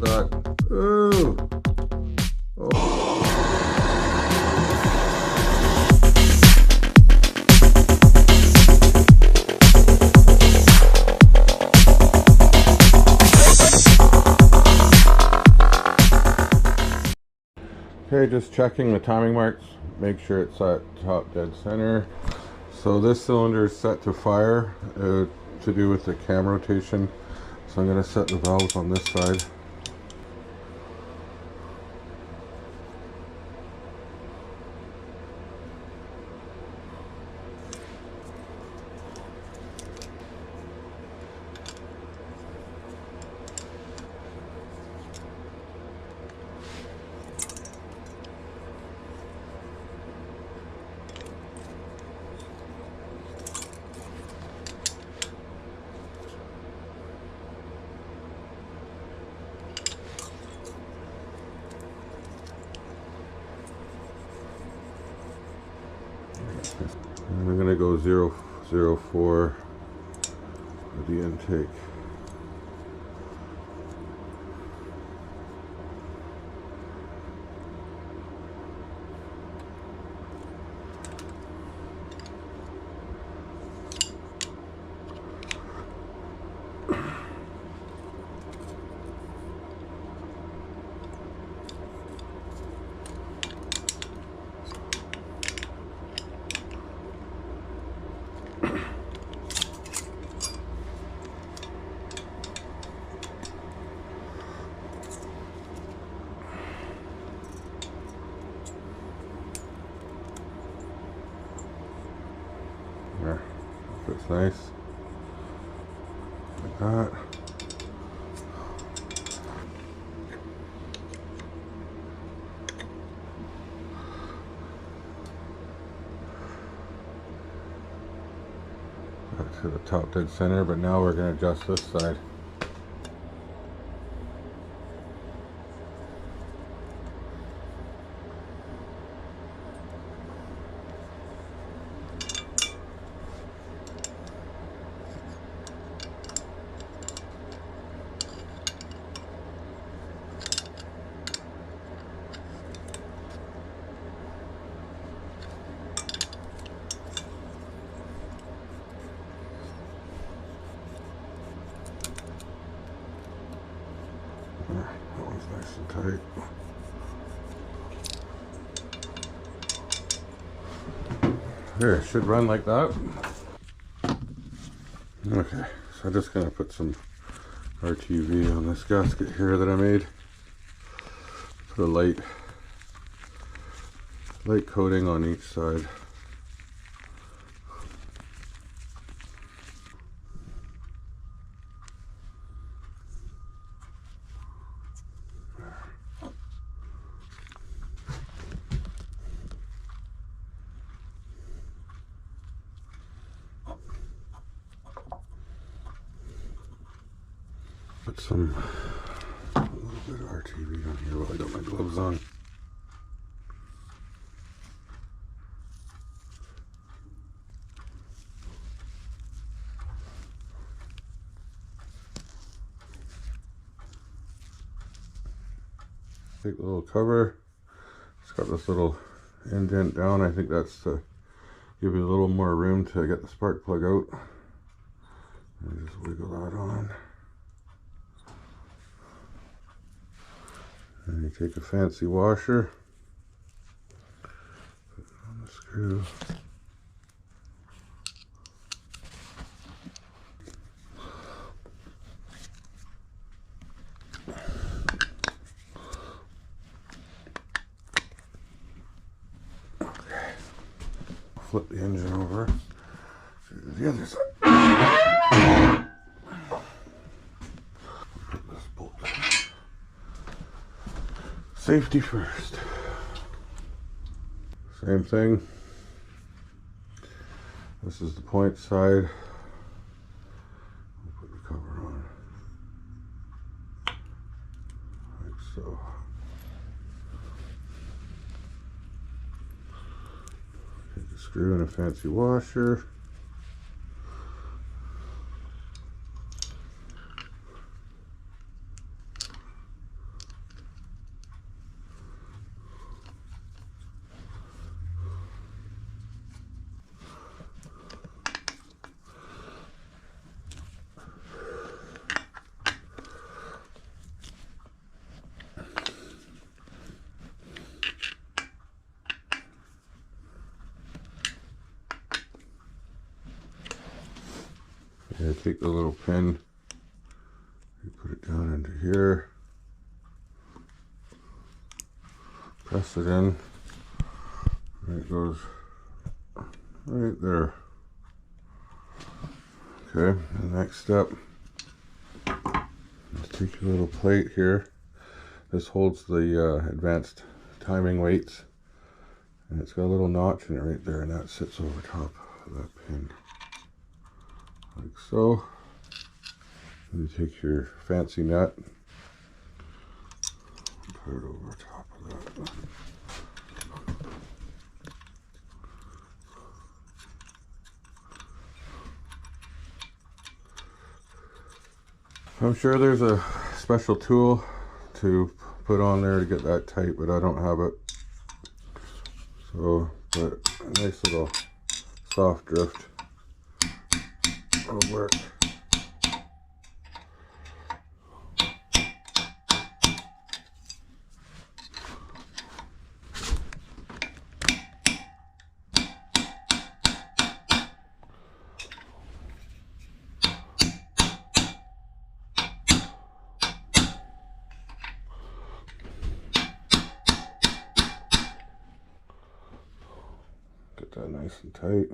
that. Ooh. Oh. Okay, just checking the timing marks. Make sure it's at top dead center. So this cylinder is set to fire to do with the cam rotation. So I'm going to set the valves on this side. And I'm going to go 004 with the intake. There, fits nice, like that. Back to the top dead center, but now we're going to adjust this side. That one's nice and tight. There, it should run like that. Okay, so I'm just going to put some RTV on this gasket here that I made. Put a light coating on each side. Put a little bit of RTV on here while I got my gloves on. Take the little cover. It's got this little indent down. I think that's to give you a little more room to get the spark plug out. And just wiggle that on. And you take a fancy washer, put it on the screw. Okay. Flip the engine over to the other side. Put this bolt in. Safety first. Same thing. This is the point side. I'll put the cover on. Like so. Take a screw and a fancy washer. Okay, take the little pin, you put it down into here, press it in, and it goes right there. Okay, the next step, let's take your little plate here. This holds the advanced timing weights, and it's got a little notch in it right there, and that sits over top of that pin, like so. And you take your fancy nut, put it over top of that. I'm sure there's a special tool to put on there to get that tight, but I don't have it. So, but a nice little soft drift will work. Get that nice and tight.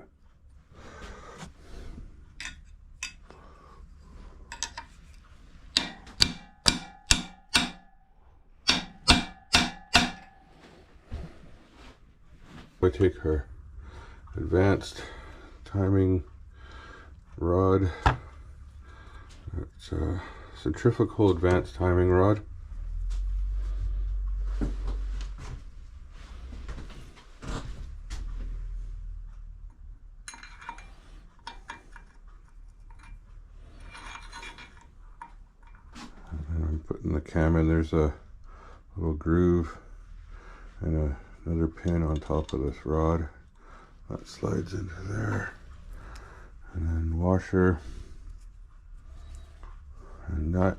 I take her advanced timing rod. It's a centrifugal advanced timing rod. And I'm putting the cam in. There's a little groove and another pin on top of this rod that slides into there, and then washer and nut.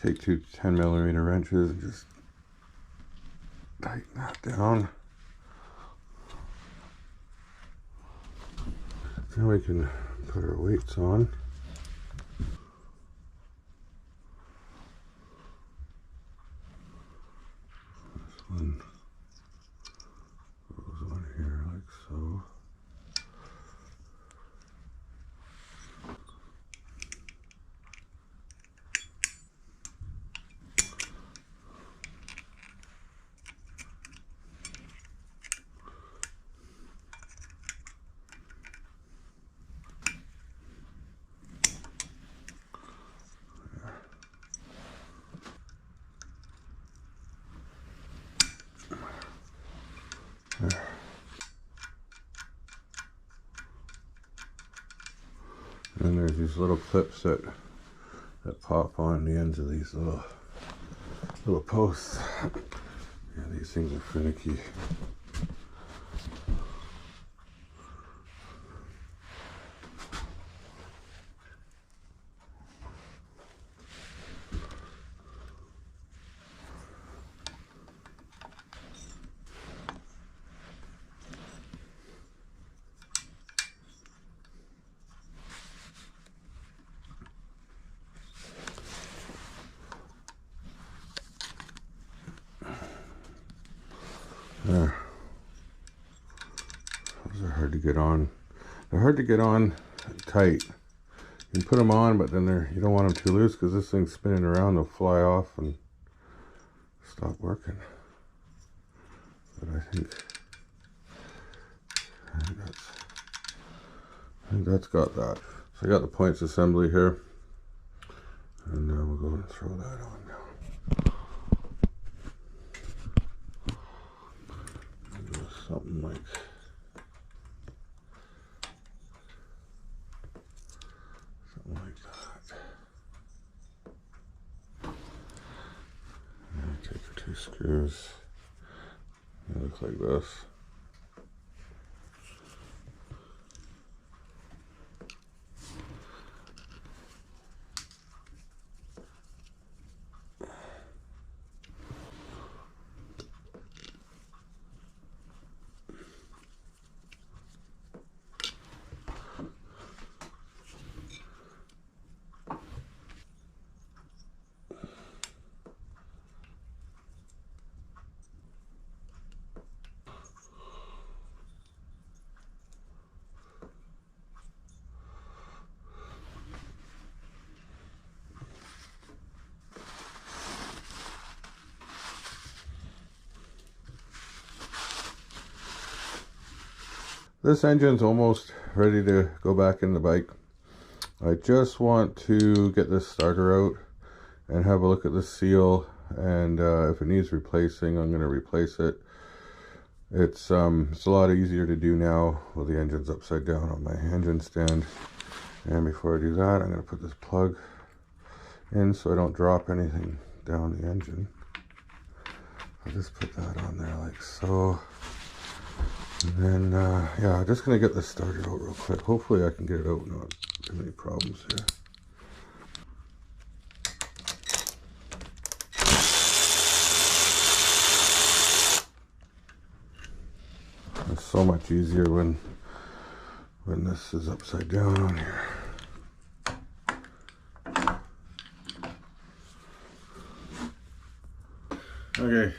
Take two 10mm wrenches and just tighten that down. Now we can put our weights on. This one goes on here like so. There. And there's these little clips that pop on the ends of these little posts. Yeah, these things are finicky. There. Those are hard to get on. They're hard to get on tight. You can put them on, but then you don't want them too loose because this thing's spinning around. They'll fly off and stop working. But I think that's got that. So I got the points assembly here, and we'll go and throw that on now. Something like that. And take your two screws. They look like this. This engine's almost ready to go back in the bike. I just want to get this starter out and have a look at the seal, and if it needs replacing, I'm going to replace it. It's a lot easier to do now with the engine's upside down on my engine stand. And before I do that, I'm going to put this plug in so I don't drop anything down the engine. I'll just put that on there like so. And then, yeah, I'm just going to get this started out real quick. Hopefully I can get it out and not have any problems here. It's so much easier when this is upside down on here. Okay,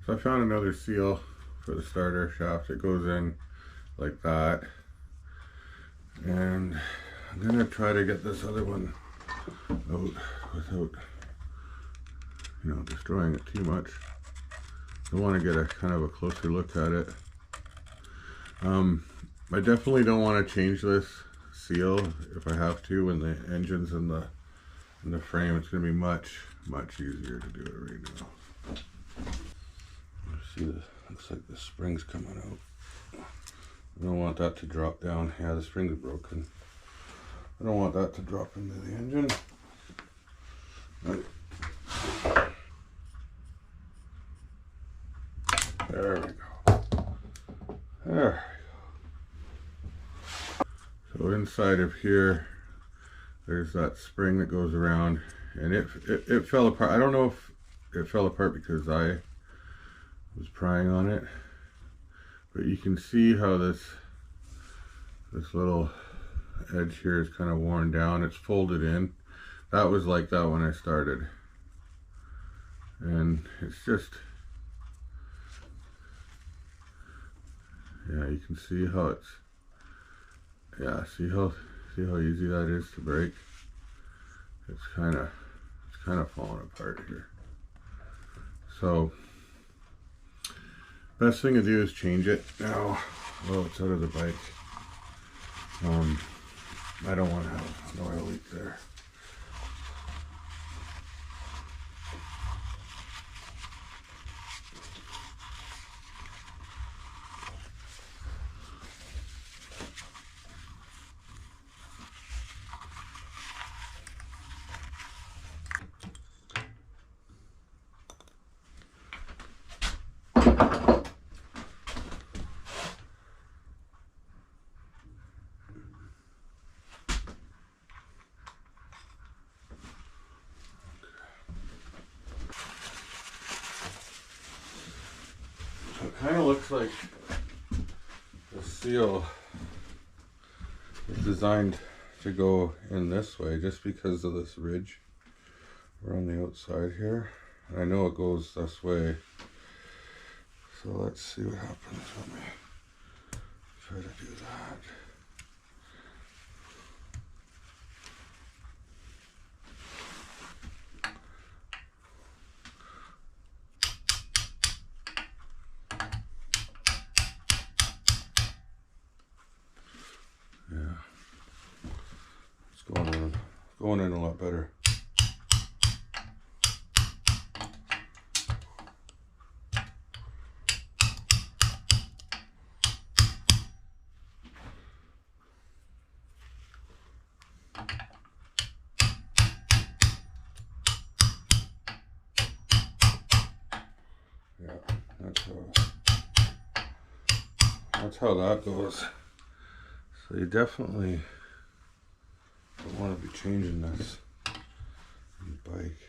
so I found another seal for the starter shaft. It goes in like that, and I'm gonna try to get this other one out without, you know, destroying it too much. I want to get a kind of a closer look at it. I definitely don't want to change this seal if I have to when the engine's in the frame. It's going to be much easier to do it right now. See, this looks like the spring's coming out. I don't want that to drop down. Yeah, the spring's broken. I don't want that to drop into the engine. There we go. There. So inside of here, there's that spring that goes around, and it fell apart. I don't know if it fell apart because I was prying on it, but you can see how this little edge here is kind of worn down. It's folded in. That was like that when I started, and it's just, yeah, you can see how it's, yeah, see how easy that is to break. It's kind of falling apart here. So best thing to do is change it now. Well, it's out of the bike. I don't want to have an oil leak there. It kind of looks like the seal is designed to go in this way just because of this ridge around the outside here. And I know it goes this way. So let's see what happens when we try to do that. Going in a lot better. Yeah, that's how that goes. So you definitely don't want to be changing this on the bike.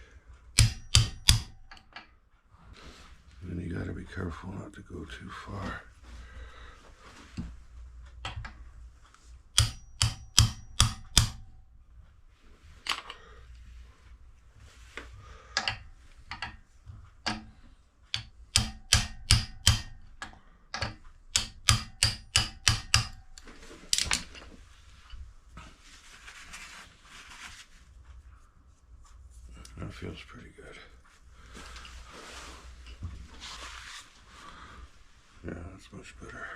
And you got to be careful not to go too far. That feels pretty good. Yeah, that's much better.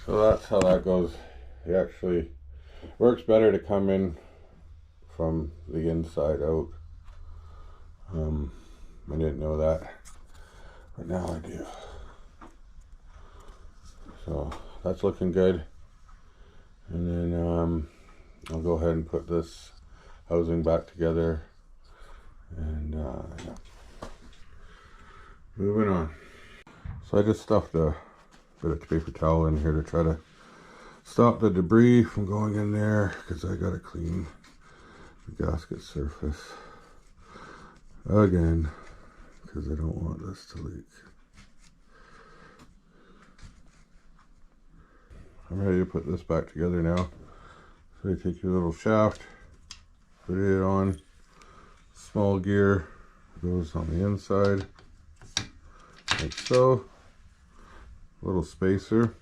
So that's how that goes. It actually works better to come in from the inside out. I didn't know that, but now I do. So that's looking good. And then I'll go ahead and put this housing back together. And yeah. Moving on. So I just stuffed a bit of paper towel in here to try to stop the debris from going in there, because I gotta clean the gasket surface again, because I don't want this to leak. I'm ready to put this back together now. So you take your little shaft, put it on, small gear goes on the inside, like so, a little spacer,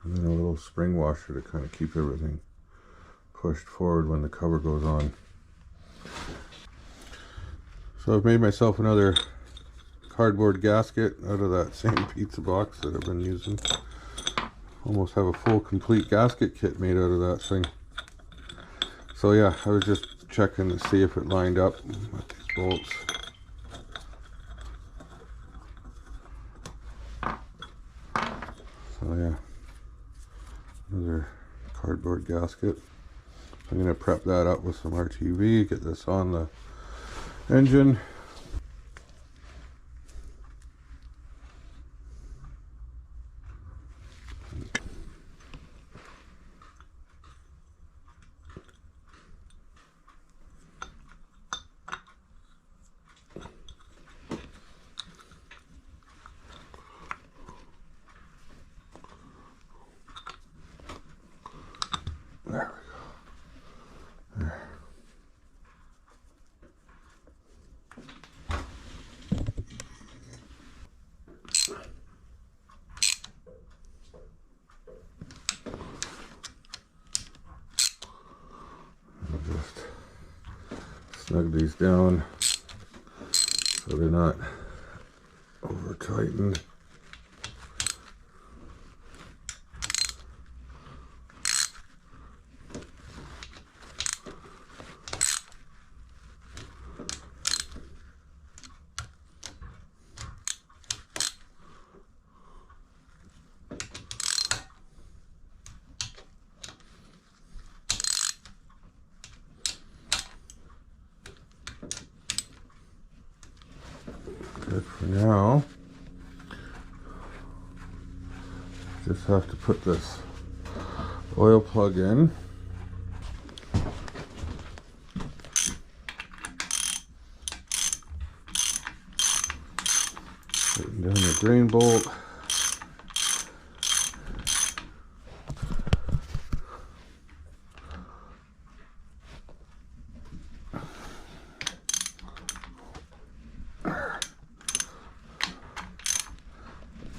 and then a little spring washer to kind of keep everything pushed forward when the cover goes on. So I've made myself another cardboard gasket out of that same pizza box that I've been using. Almost have a full complete gasket kit made out of that thing. So yeah, I was just checking to see if it lined up with these bolts. So yeah, another cardboard gasket. I'm going to prep that up with some RTV, get this on the engine. There we go. There. I'll just snug these down so they're not over tightened. Good for now. Just have to put this oil plug in. Putting down the drain bolt.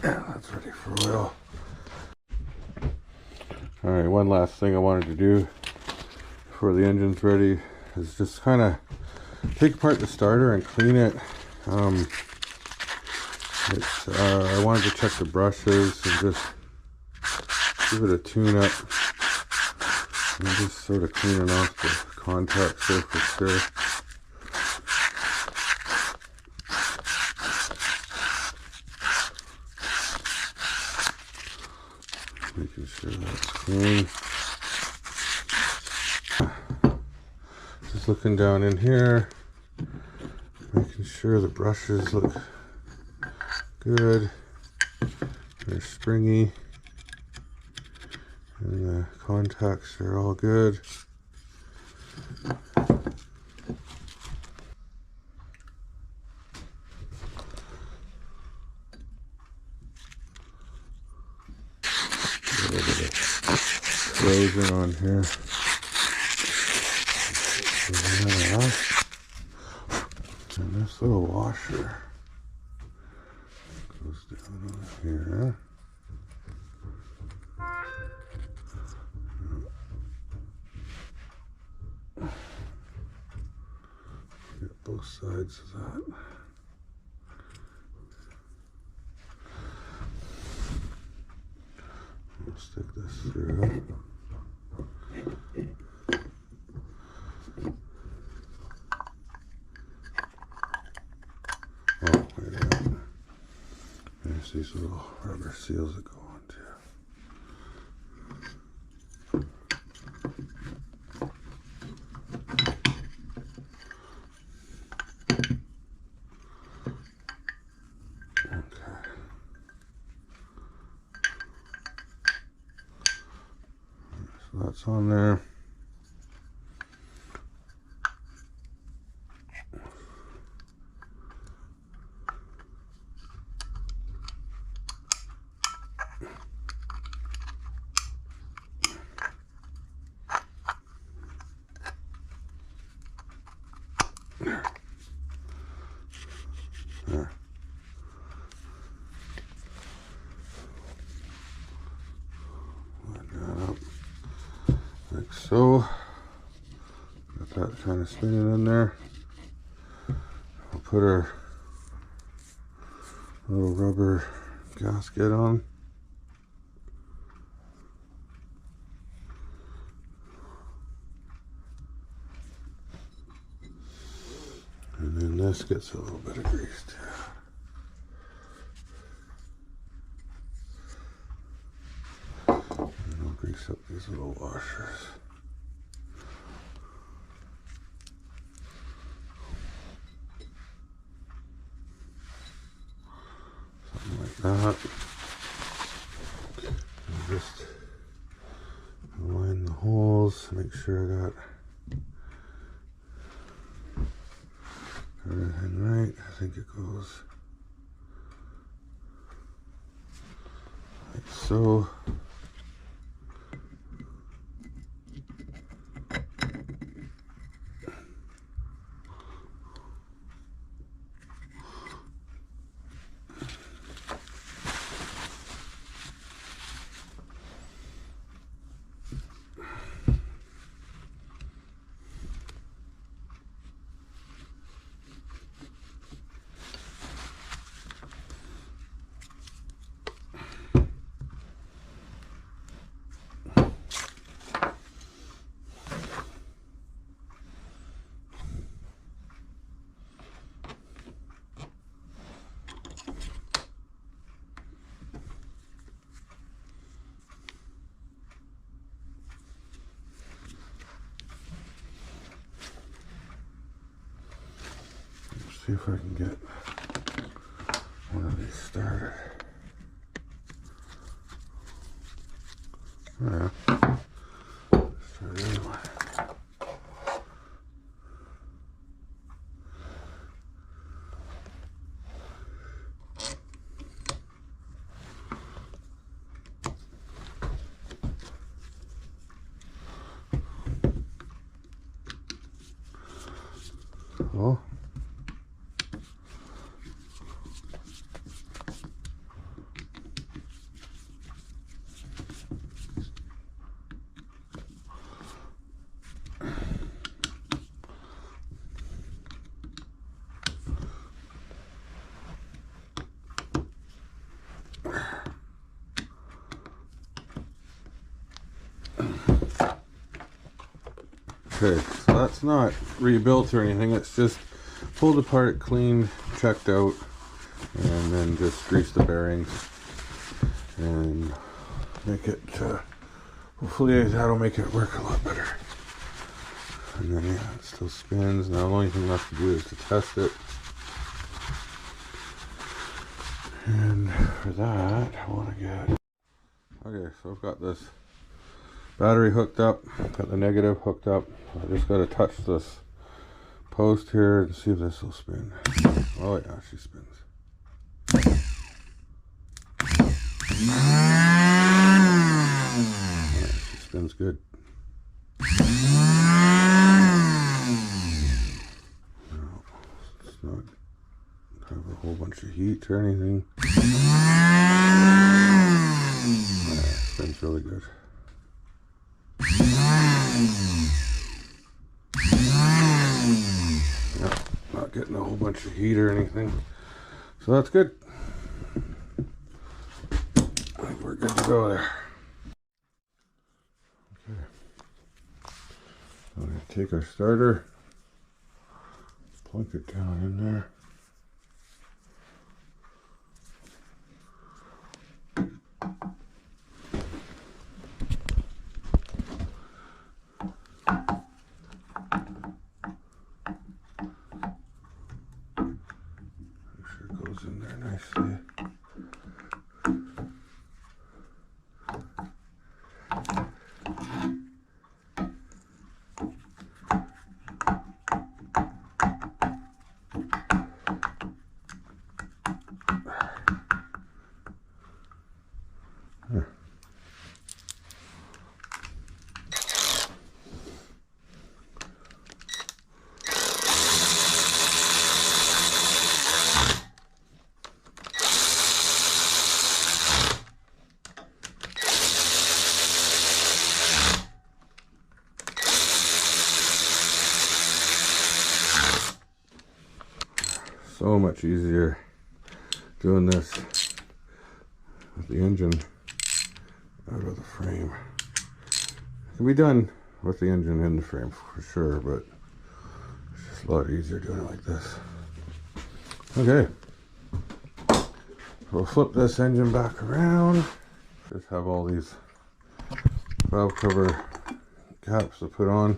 Yeah, that's ready for oil. Alright, one last thing I wanted to do before the engine's ready is just kind of take apart the starter and clean it. I wanted to check the brushes and just give it a tune up and just sort of cleaning off the contact surface there. Making sure that's clean. Just looking down in here, making sure the brushes look good. They're springy. And the contacts are all good. A little bit of corrosion on here. Yeah. And this little washer goes down on here. Get both sides of that. Stick this through. Oh, wait a minute. There's these little rubber seals that go on too. That's on there. There. Line that up like so. Got that kind of spinning in there. I'll put our little rubber gasket on. And then this gets a little bit of grease too. And I'll grease up these little washers. Something like that. And just align the holes, make sure I got everything right. I think it goes like so. See if I can get one of these started. Yeah. Start anyway. Oh. Okay, so that's not rebuilt or anything, it's just pulled apart, cleaned, checked out, and then just grease the bearings and make it, hopefully that'll make it work a lot better. And then yeah, it still spins. Now the only thing left to do is to test it. And for that, I want to get, okay, so I've got this battery hooked up, got the negative hooked up. I just got to touch this post here and see if this will spin. Oh yeah, she spins. Yeah, she spins good. No, it's not have a whole bunch of heat or anything. Yeah, it spins really good. Yep, not getting a whole bunch of heat or anything, so that's good. I think we're good to go there. take our starter, plunk it down in there. Make sure it goes in there nicely. So much easier doing this with the engine out of the frame. It can be done with the engine in the frame for sure, but it's just a lot easier doing it like this. Okay, we'll flip this engine back around. Just have all these valve cover caps to put on.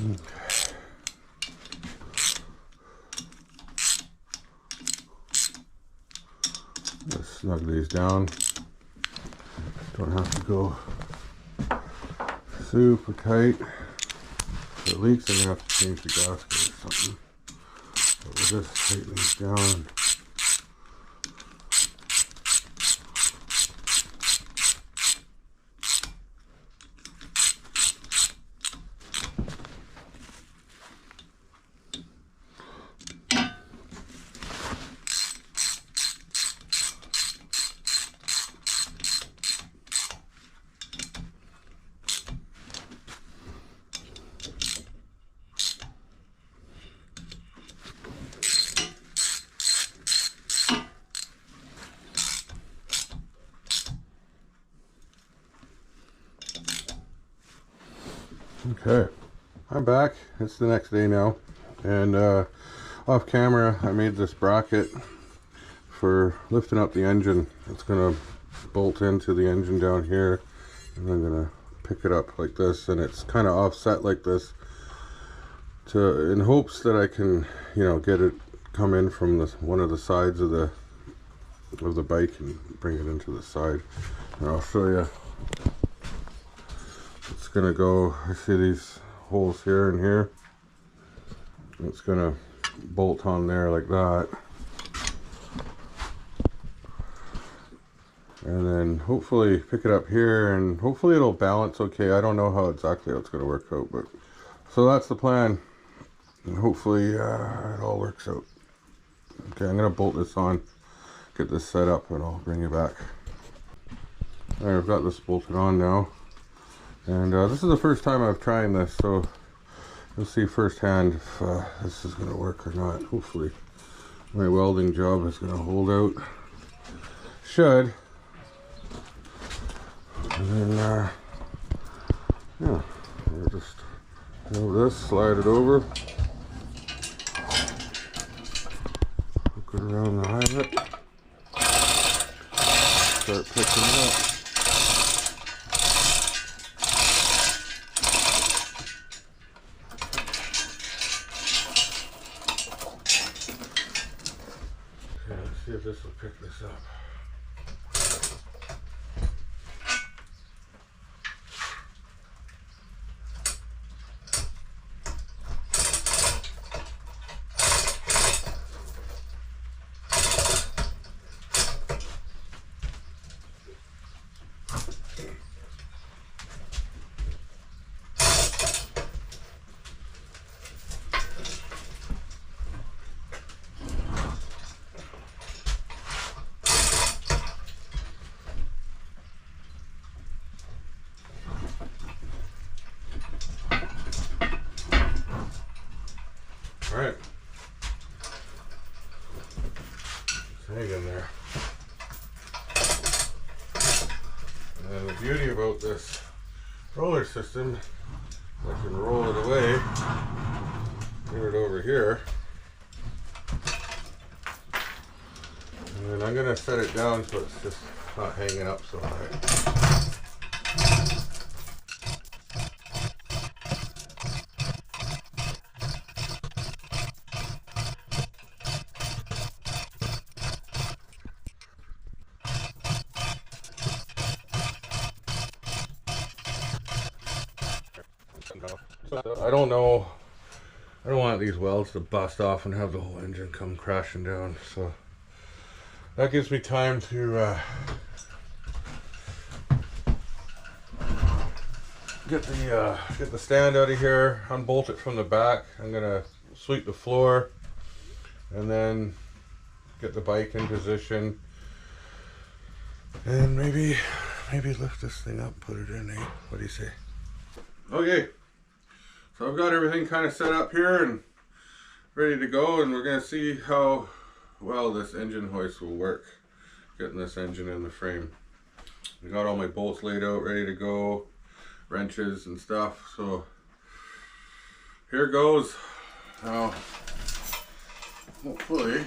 Okay. Just snug these down. Don't have to go super tight. If it leaks, I'm gonna have to change the gasket or something. But we'll just tighten these down. Okay, I'm back. It's the next day now, and off camera I made this bracket for lifting up the engine. It's gonna bolt into the engine down here, and I'm gonna pick it up like this, and it's kind of offset like this in hopes that I can, you know, get it come in from one of the sides of the bike and bring it into the side. And I'll show you. It's gonna go, I see these holes here and here. It's gonna bolt on there like that. And then hopefully pick it up here, and hopefully it'll balance okay. I don't know how exactly how it's gonna work out, but so that's the plan. And hopefully it all works out. Okay, I'm gonna bolt this on, get this set up, and I'll bring you back. All right, I've got this bolted on now. And this is the first time I've tried this, so you'll see firsthand if this is going to work or not. Hopefully my welding job is going to hold out. Should. And then, yeah, we'll just do this, slide it over, hook it around the eyelet, start picking it up. See if this will pick this up. Alright. Hang in there. And the beauty about this roller system, I can roll it away, get it over here, and then I'm going to set it down so it's just not hanging up so high. I don't know, I don't want these welds to bust off and have the whole engine come crashing down, so that gives me time to get the stand out of here, unbolt it from the back. I'm gonna sweep the floor and then get the bike in position, and maybe lift this thing up, put it in, eh? What do you say? Okay, so I've got everything kind of set up here and ready to go, and we're going to see how well this engine hoist will work, getting this engine in the frame. I got all my bolts laid out, ready to go, wrenches and stuff, so here goes. Now, hopefully,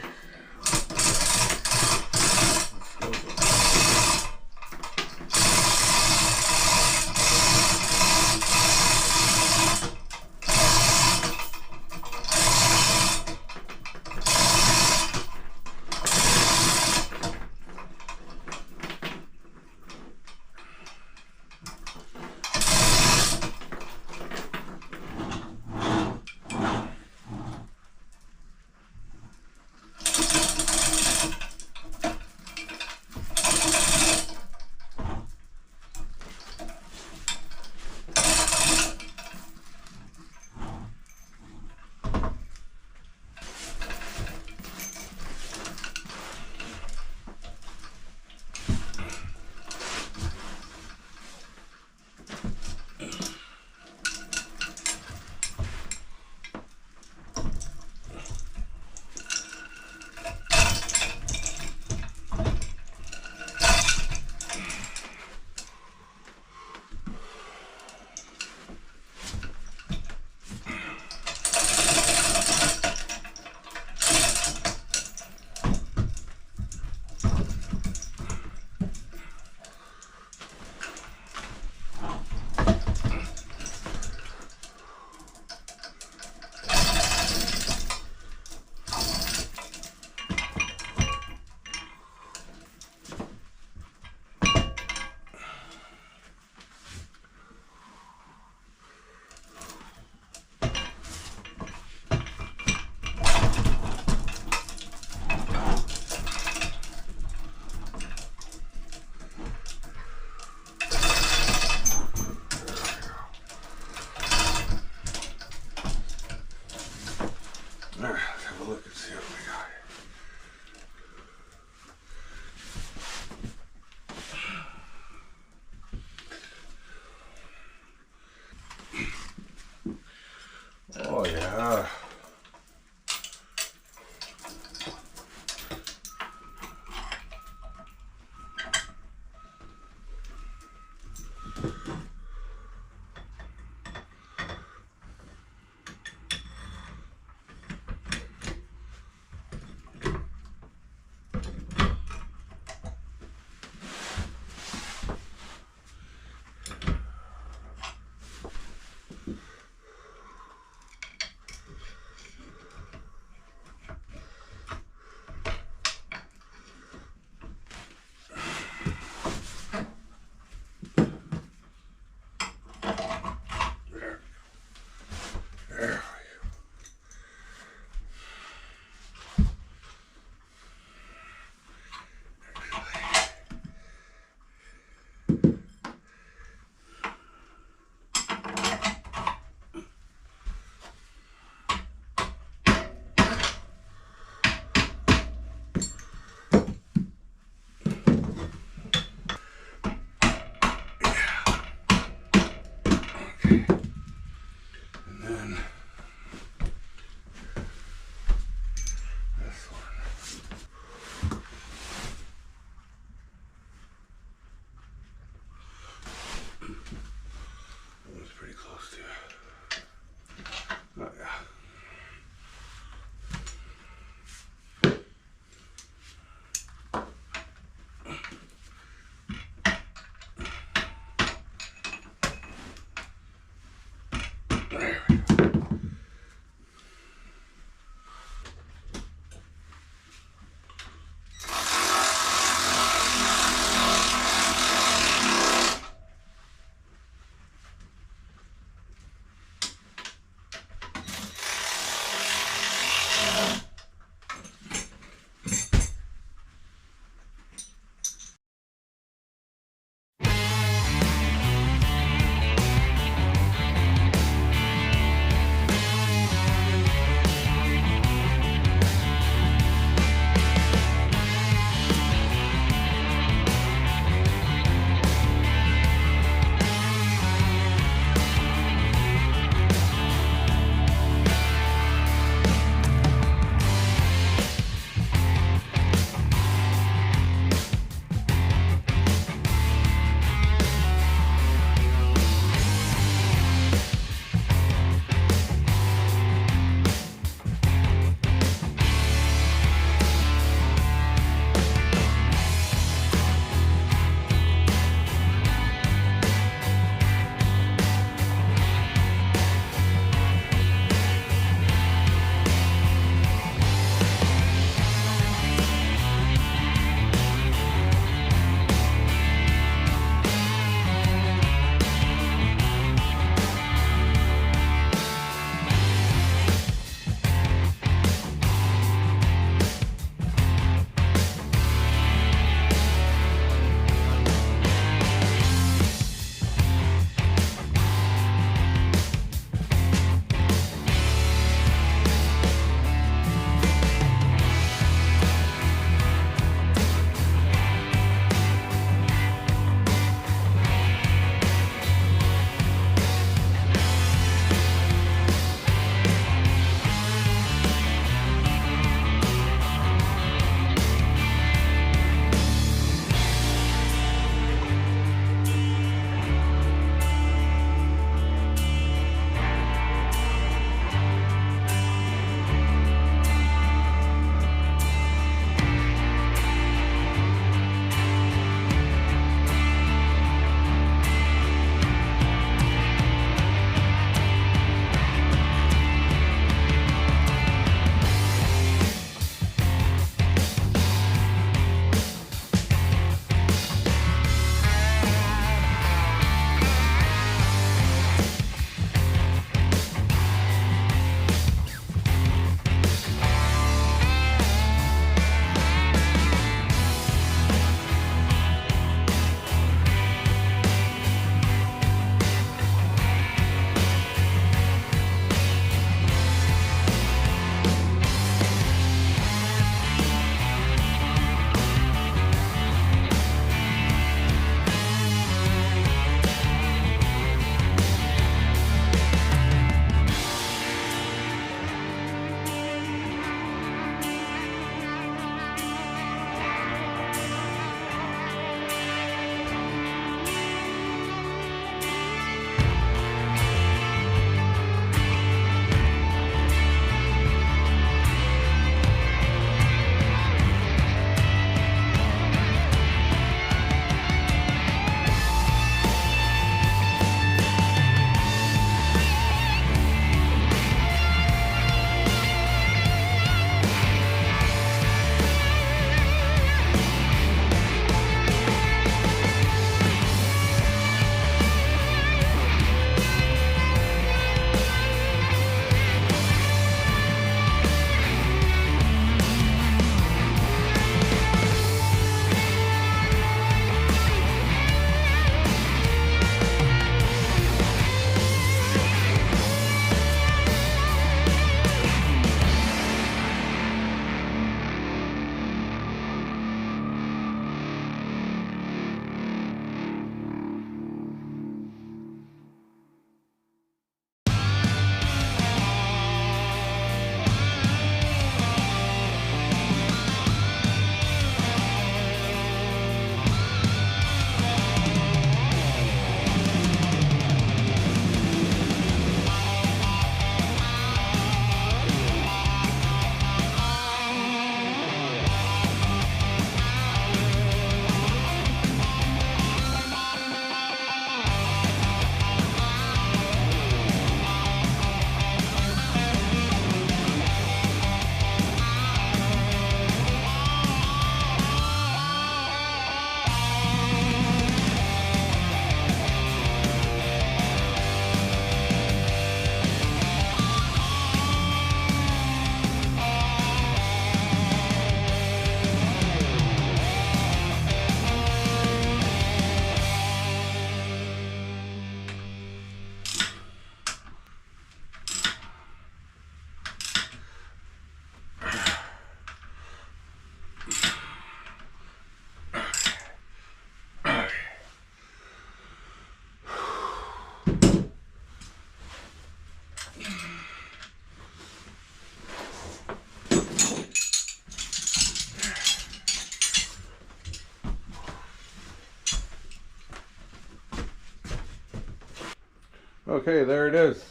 Okay, there it is.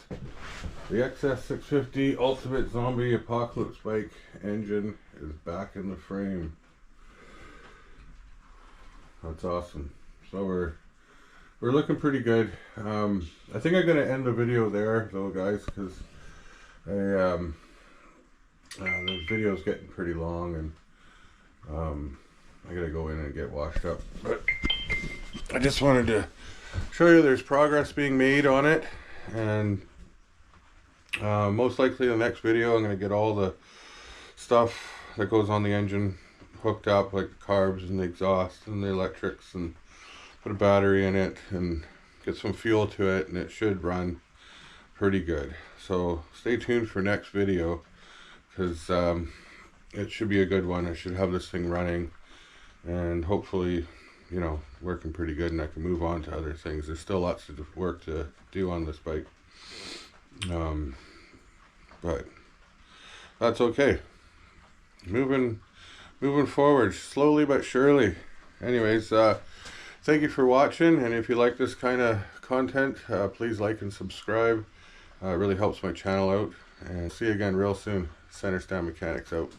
The XS650 Ultimate Zombie Apocalypse Bike engine is back in the frame. That's awesome. So we're looking pretty good. I think I'm gonna end the video there though, guys, because the video's getting pretty long, and I gotta go in and get washed up. But I just wanted to show you there's progress being made on it, and most likely the next video I'm going to get all the stuff that goes on the engine hooked up, like the carbs and the exhaust and the electrics, and put a battery in it and get some fuel to it, and it should run pretty good. So stay tuned for next video, because it should be a good one. I should have this thing running and hopefully, you know, working pretty good, and I can move on to other things. There's still lots of work to do on this bike, but that's okay. Moving forward slowly but surely. Anyways, thank you for watching, and if you like this kind of content, please like and subscribe. It really helps my channel out, and see you again real soon. Center Stand Mechanics out.